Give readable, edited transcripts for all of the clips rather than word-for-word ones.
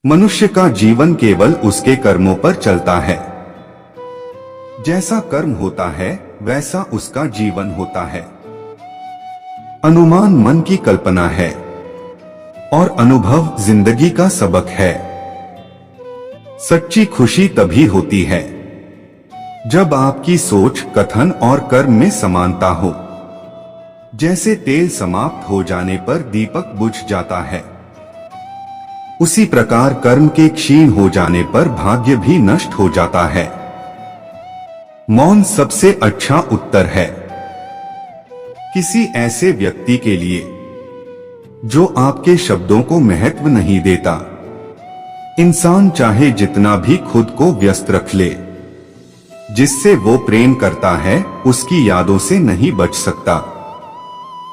मनुष्य का जीवन केवल उसके कर्मों पर चलता है। जैसा कर्म होता है वैसा उसका जीवन होता है। अनुमान मन की कल्पना है और अनुभव जिंदगी का सबक है। सच्ची खुशी तभी होती है जब आपकी सोच, कथन और कर्म में समानता हो। जैसे तेल समाप्त हो जाने पर दीपक बुझ जाता है, उसी प्रकार कर्म के क्षीण हो जाने पर भाग्य भी नष्ट हो जाता है। मौन सबसे अच्छा उत्तर है किसी ऐसे व्यक्ति के लिए जो आपके शब्दों को महत्व नहीं देता। इंसान चाहे जितना भी खुद को व्यस्त रख ले, जिससे वो प्रेम करता है उसकी यादों से नहीं बच सकता।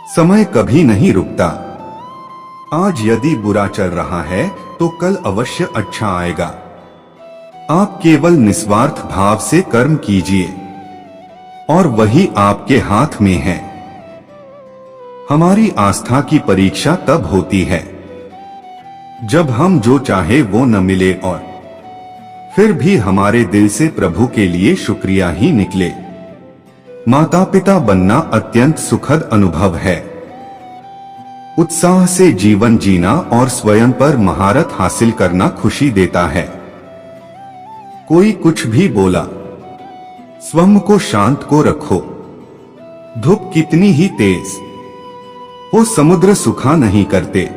समय कभी नहीं रुकता। आज यदि बुरा चल रहा है तो कल अवश्य अच्छा आएगा। आप केवल निस्वार्थ भाव से कर्म कीजिए और वही आपके हाथ में है। हमारी आस्था की परीक्षा तब होती है जब हम जो चाहे वो न मिले और फिर भी हमारे दिल से प्रभु के लिए शुक्रिया ही निकले। माता पिता बनना अत्यंत सुखद अनुभव है। उत्साह से जीवन जीना और स्वयं पर महारत हासिल करना खुशी देता है। कोई कुछ भी बोला, स्वयं को शांत को रखो। धूप कितनी ही तेज हो, समुद्र सुखा नहीं करते।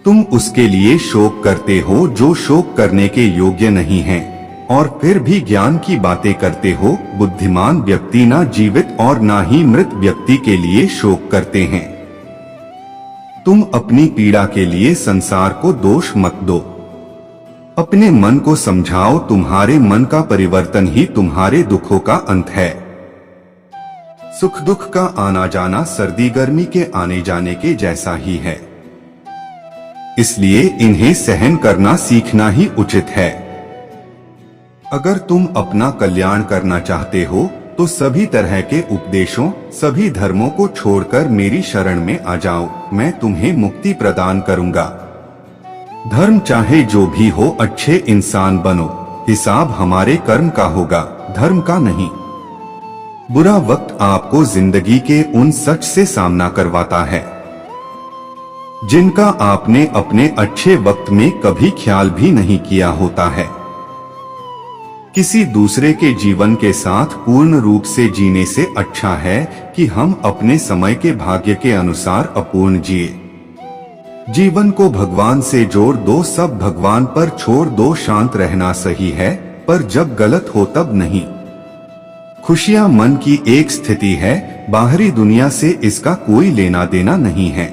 तुम उसके लिए शोक करते हो जो शोक करने के योग्य नहीं है, और फिर भी ज्ञान की बातें करते हो। बुद्धिमान व्यक्ति ना जीवित और ना ही मृत व्यक्ति के लिए शोक करते हैं। तुम अपनी पीड़ा के लिए संसार को दोष मत दो। अपने मन को समझाओ, तुम्हारे मन का परिवर्तन ही तुम्हारे दुखों का अंत है। सुख दुख का आना जाना सर्दी गर्मी के आने जाने के जैसा ही है, इसलिए इन्हें सहन करना सीखना ही उचित है। अगर तुम अपना कल्याण करना चाहते हो तो सभी तरह के उपदेशों, सभी धर्मों को छोड़कर मेरी शरण में आ जाओ, मैं तुम्हें मुक्ति प्रदान करूंगा। धर्म चाहे जो भी हो, अच्छे इंसान बनो। हिसाब हमारे कर्म का होगा, धर्म का नहीं। बुरा वक्त आपको जिंदगी के उन सच से सामना करवाता है जिनका आपने अपने अच्छे वक्त में कभी ख्याल भी नहीं किया होता है। किसी दूसरे के जीवन के साथ पूर्ण रूप से जीने से अच्छा है कि हम अपने समय के भाग्य के अनुसार अपूर्ण जिए। जीवन को भगवान से जोड़ दो, सब भगवान पर छोड़ दो। शांत रहना सही है, पर जब गलत हो तब नहीं। खुशियां मन की एक स्थिति है, बाहरी दुनिया से इसका कोई लेना देना नहीं है।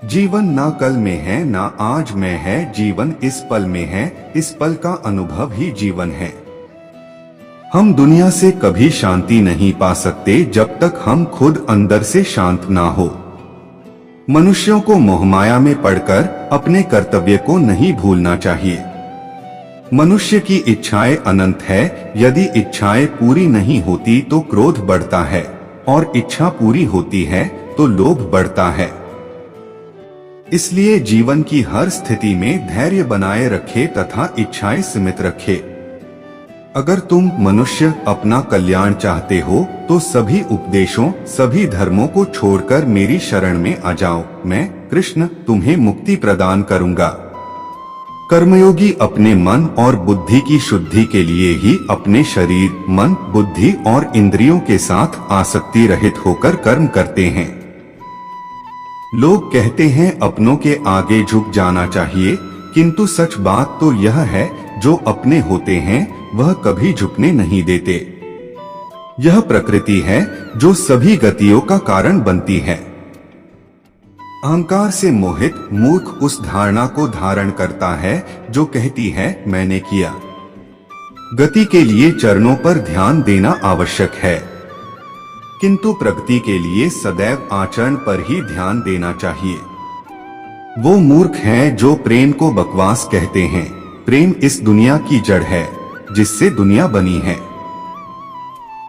जीवन ना कल में है ना आज में है, जीवन इस पल में है। इस पल का अनुभव ही जीवन है। हम दुनिया से कभी शांति नहीं पा सकते जब तक हम खुद अंदर से शांत ना हो। मनुष्यों को मोहमाया में पड़कर अपने कर्तव्य को नहीं भूलना चाहिए। मनुष्य की इच्छाएं अनंत है। यदि इच्छाएं पूरी नहीं होती तो क्रोध बढ़ता है, और इच्छा पूरी होती है तो लोभ बढ़ता है। इसलिए जीवन की हर स्थिति में धैर्य बनाए रखे तथा इच्छाएं सीमित रखे। अगर तुम मनुष्य अपना कल्याण चाहते हो तो सभी उपदेशों, सभी धर्मों को छोड़कर मेरी शरण में आ जाओ, मैं कृष्ण तुम्हें मुक्ति प्रदान करूंगा। कर्मयोगी अपने मन और बुद्धि की शुद्धि के लिए ही अपने शरीर, मन, बुद्धि और इंद्रियों के साथ आसक्ति रहित होकर कर्म करते हैं। लोग कहते हैं अपनों के आगे झुक जाना चाहिए, किंतु सच बात तो यह है जो अपने होते हैं वह कभी झुकने नहीं देते। यह प्रकृति है जो सभी गतियों का कारण बनती है। अहंकार से मोहित मूर्ख उस धारणा को धारण करता है जो कहती है मैंने किया। गति के लिए चरणों पर ध्यान देना आवश्यक है, किंतु प्रगति के लिए सदैव आचरण पर ही ध्यान देना चाहिए। वो मूर्ख हैं जो प्रेम को बकवास कहते हैं। प्रेम इस दुनिया की जड़ है जिससे दुनिया बनी है।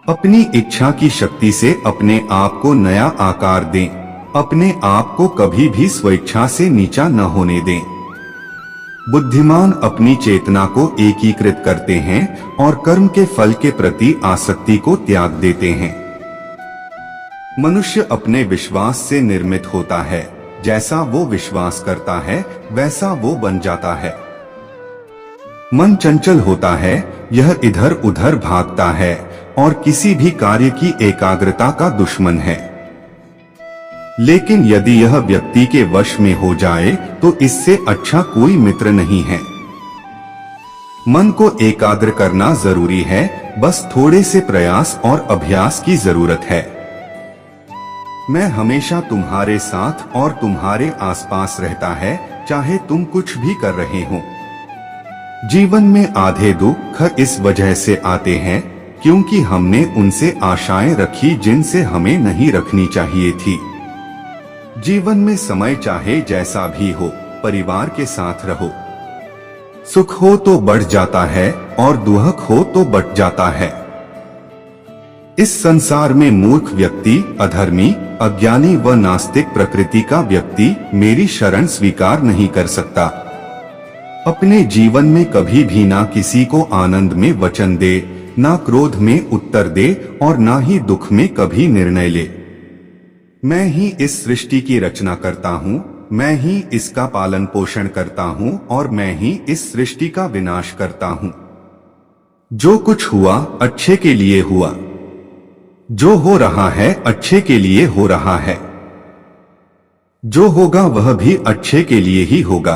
अपनी इच्छा की शक्ति से अपने आप को नया आकार दें। अपने आप को कभी भी स्वेच्छा से नीचा न होने दें। बुद्धिमान अपनी चेतना को एकीकृत करते हैं और कर्म के फल के प्रति आसक्ति को त्याग देते हैं। मनुष्य अपने विश्वास से निर्मित होता है, जैसा वो विश्वास करता है वैसा वो बन जाता है। मन चंचल होता है, यह इधर उधर भागता है और किसी भी कार्य की एकाग्रता का दुश्मन है। लेकिन यदि यह व्यक्ति के वश में हो जाए तो इससे अच्छा कोई मित्र नहीं है। मन को एकाग्र करना जरूरी है, बस थोड़े से प्रयास और अभ्यास की जरूरत है। मैं हमेशा तुम्हारे साथ और तुम्हारे आसपास रहता है, चाहे तुम कुछ भी कर रहे हो। जीवन में आधे दुख इस वजह से आते हैं क्योंकि हमने उनसे आशाएं रखी जिनसे हमें नहीं रखनी चाहिए थी। जीवन में समय चाहे जैसा भी हो, परिवार के साथ रहो। सुख हो तो बढ़ जाता है और दुख हो तो बट जाता है। इस संसार में मूर्ख व्यक्ति, अधर्मी, अज्ञानी व नास्तिक प्रकृति का व्यक्ति मेरी शरण स्वीकार नहीं कर सकता। अपने जीवन में कभी भी ना किसी को आनंद में वचन दे, ना क्रोध में उत्तर दे और ना ही दुख में कभी निर्णय ले। मैं ही इस सृष्टि की रचना करता हूँ, मैं ही इसका पालन पोषण करता हूँ और मैं ही इस सृष्टि का विनाश करता हूँ। जो कुछ हुआ अच्छे के लिए हुआ, जो हो रहा है अच्छे के लिए हो रहा है, जो होगा वह भी अच्छे के लिए ही होगा।